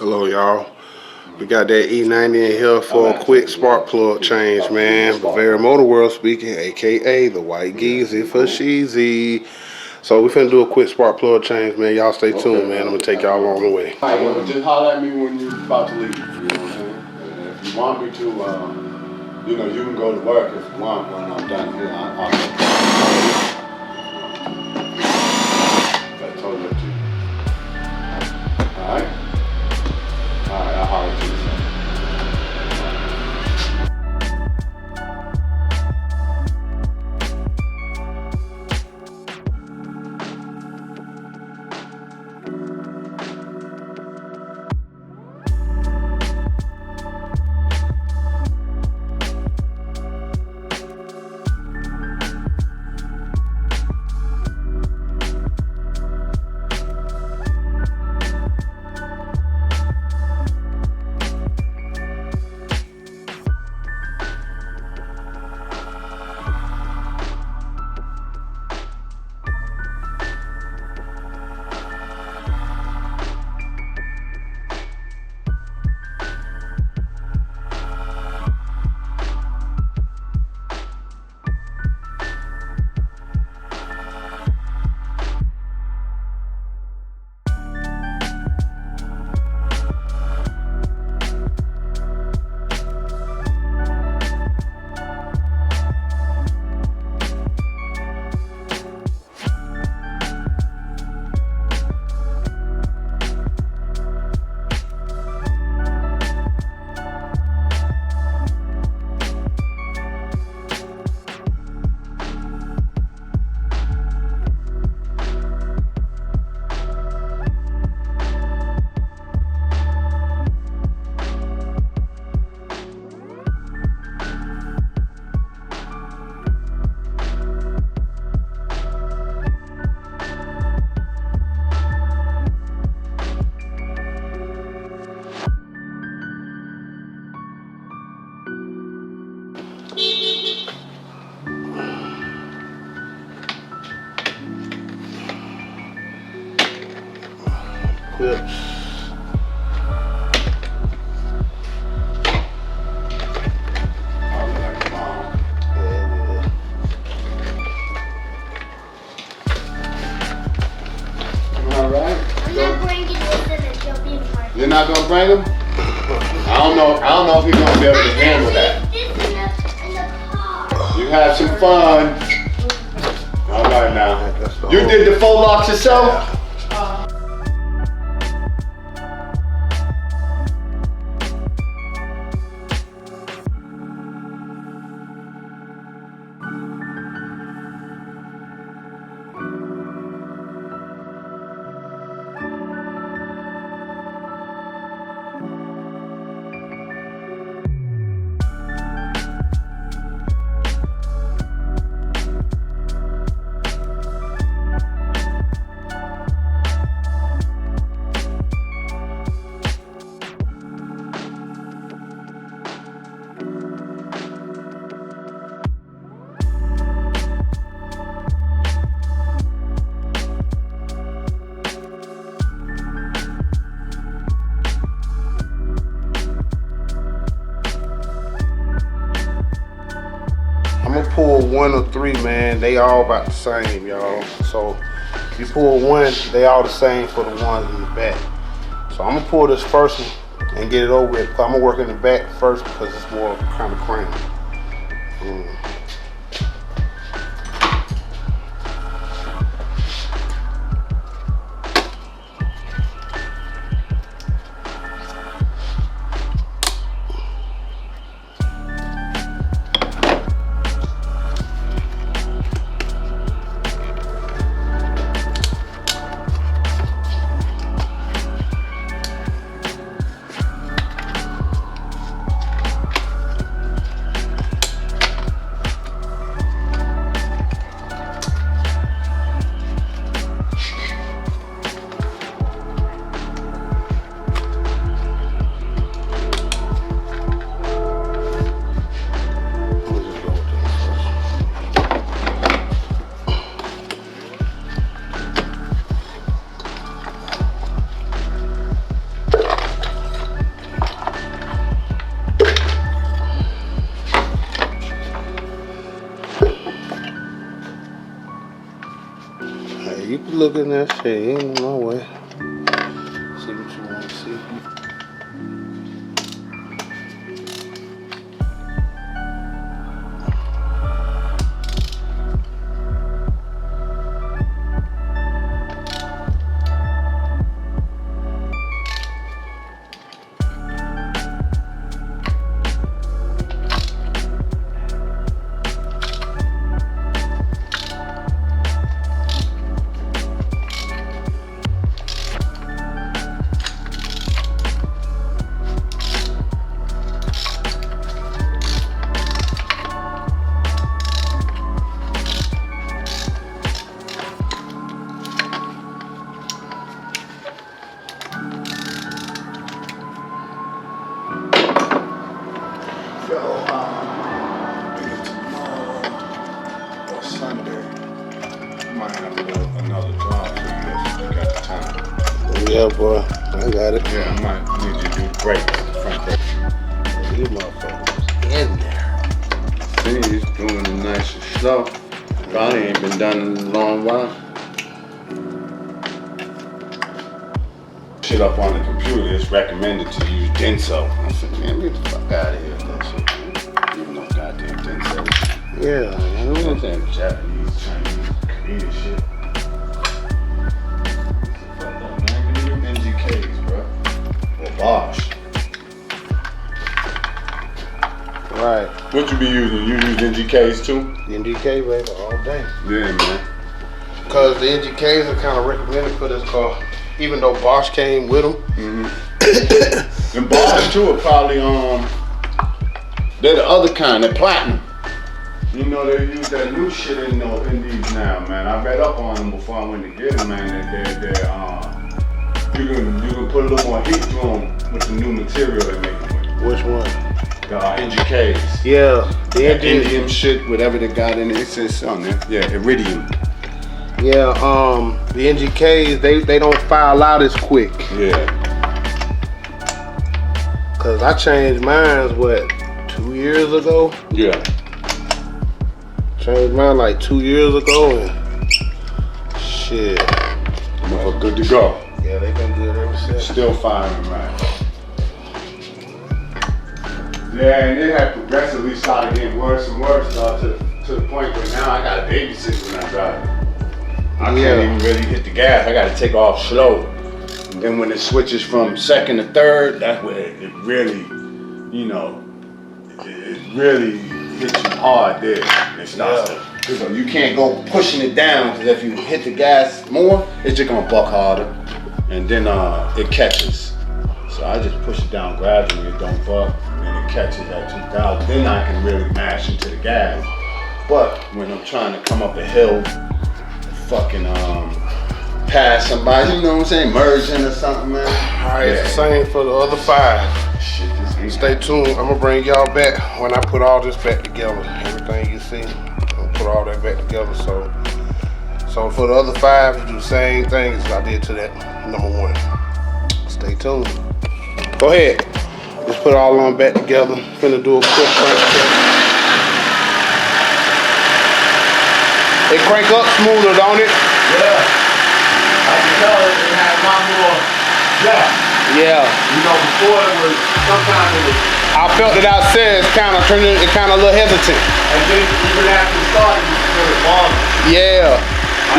Hello, y'all. We got that E90 in here for a quick spark plug change, man. Bavaria Motor World speaking, aka the White Geezy for Sheezy. So we finna do a quick spark plug change, man. Y'all stay tuned, man. I'm gonna take y'all along the way. Well, just holler at me when you're about to leave. You know what I'm saying? And if you want me to, you know, you can go to work if you want when I'm done here. I'll go. That's totally up to you. Alright? Alright, I'll holler at you. Clips. You're not gonna bring him? I don't know if he's gonna be able to handle that. You have some fun. All right now. You did the 4 locks yourself? I'm gonna pull 1 or 3, man. They all about the same, y'all. So if you pull 1, they all the same for the ones in the back. So I'm gonna pull this first one and get it over with. I'm gonna work in the back first because it's more kind of cramped. looking at shit. He ain't on my way. See what you want to see. Yeah, boy, I got it. Yeah, I might need you to do brakes, front brakes. These motherfuckers in there. See, he's doing it nice and slow. Probably ain't been done in a long while. Shit up on the computer, it's recommended to use Denso. I said, man, get the fuck out of here with that shit, man. Even no goddamn Denso. Yeah, That damn Japanese, Chinese, Korean shit. NGKs, bro. Or Bosch. right. What you be using? You use NGKs too? NGK, baby, all day. Yeah, man. Because the NGKs are kind of recommended for this car, even though Bosch came with them. And Bosch too are probably they're the other kind, they're platinum. You know, they use that new shit in these now, man. I read up on them before I went to get them, man. You can put a little more heat to them with the new material they make them with. Which one? The NGKs. Yeah, the Indium shit, whatever they got in it. It says on there. Yeah, iridium. Yeah, the NGKs, they don't file out as quick. Yeah. Cause I changed mine, 2 years ago? Yeah. Changed mine like 2 years ago, and shit. Well, good to go. Yeah, they've been good ever since. Still firing, right? Yeah, and it had progressively started getting worse and worse to the point where now I gotta babysit when I drive. I can't even really hit the gas. I gotta take off slow. And then when it switches from second to third, that's where it really, you know, it really hits you hard there. It starts to, so you can't go pushing it down, because if you hit the gas more, it's just gonna buck harder. And then it catches. So I just push it down gradually, it don't buck, and it catches at 2,000. Then I can really mash into the gas. But when I'm trying to come up a hill, fucking pass somebody, you know what I'm saying, merging or something, man. Alright, it's the same for the other 5. Shit, this ain't Stay tuned. I'm gonna bring y'all back when I put all this back together. Everything you see, I'm gonna put all that back together. So for the other 5, you do the same thing as I did to that number 1. Stay tuned. Go ahead. Just put it all on back together. Finna do a quick crank check. It crank up smoother, don't it? Yeah. I can tell it had a lot more depth. Yeah. You know, before it was, sometimes it was, I felt it outside. It's kind of turning. It kind of a little hesitant. and then even after it started, you feel it bothering. Yeah.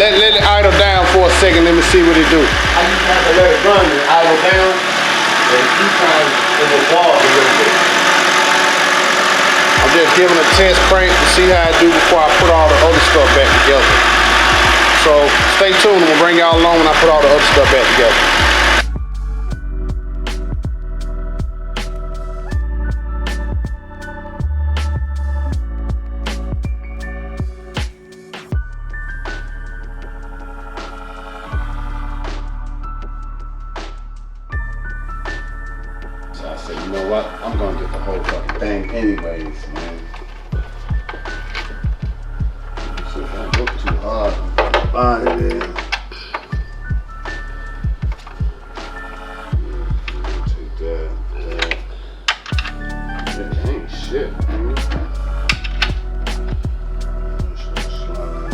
Let it idle down for a second. Let me see what it do. I used to have to let it run and idle down, and a few times it would bother a little bit. I'm just giving a test crank to see how it do before I put all the other stuff back together. So stay tuned. I'm gonna bring y'all along when I put all the other stuff back together. So I said, you know what? I'm gonna get the whole fucking thing anyways, man. Shit don't look too hard. Body there. Take that. It ain't shit, man. Slide.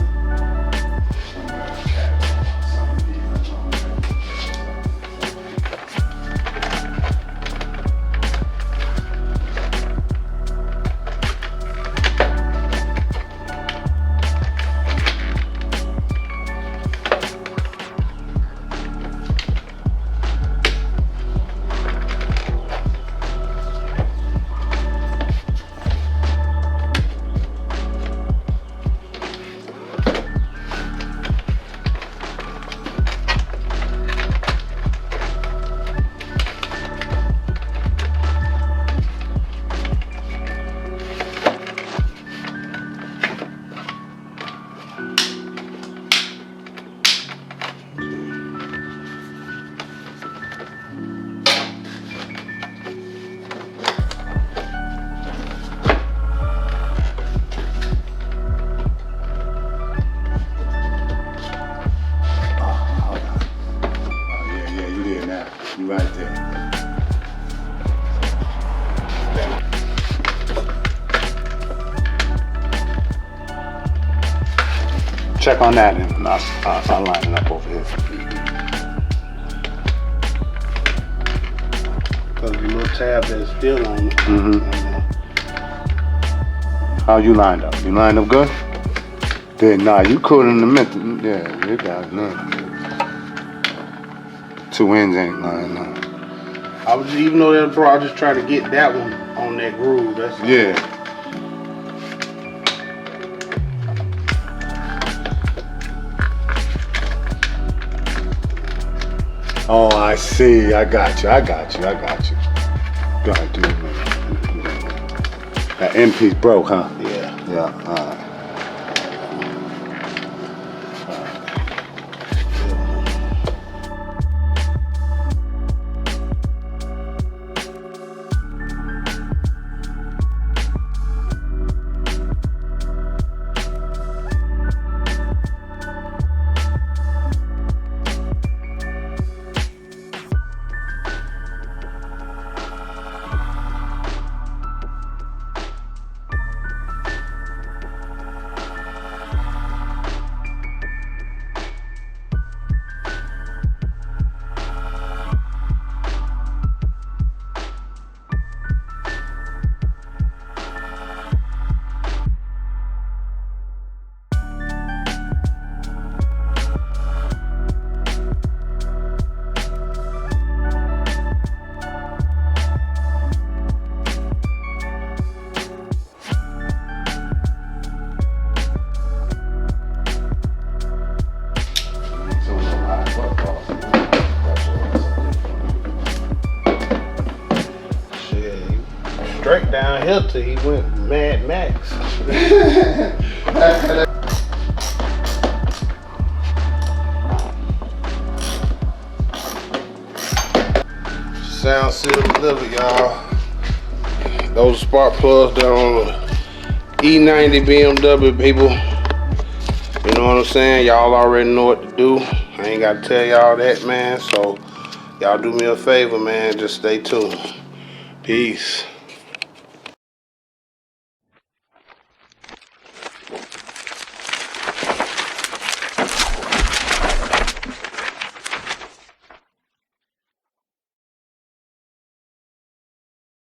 there. Check on that and I'll line it up over here. Cause the little tab that's still on it. How you lined up? You lined up good? Good. Nah, you cool in the middle. Yeah, you got it. Nah. Two ends ain't lined up. I was even though that bro, I just trying to get that one on that groove. That's Yeah. Oh, I see. I got you. Go ahead, do it. That end piece broke, huh? Yeah. Yeah. All right. straight down here till he went Mad Max. Sound seal delivered, y'all. Those spark plugs down on the E90 BMW, people. You know what I'm saying? Y'all already know what to do. I ain't got to tell y'all that, man. So y'all do me a favor, man. Just stay tuned. Peace.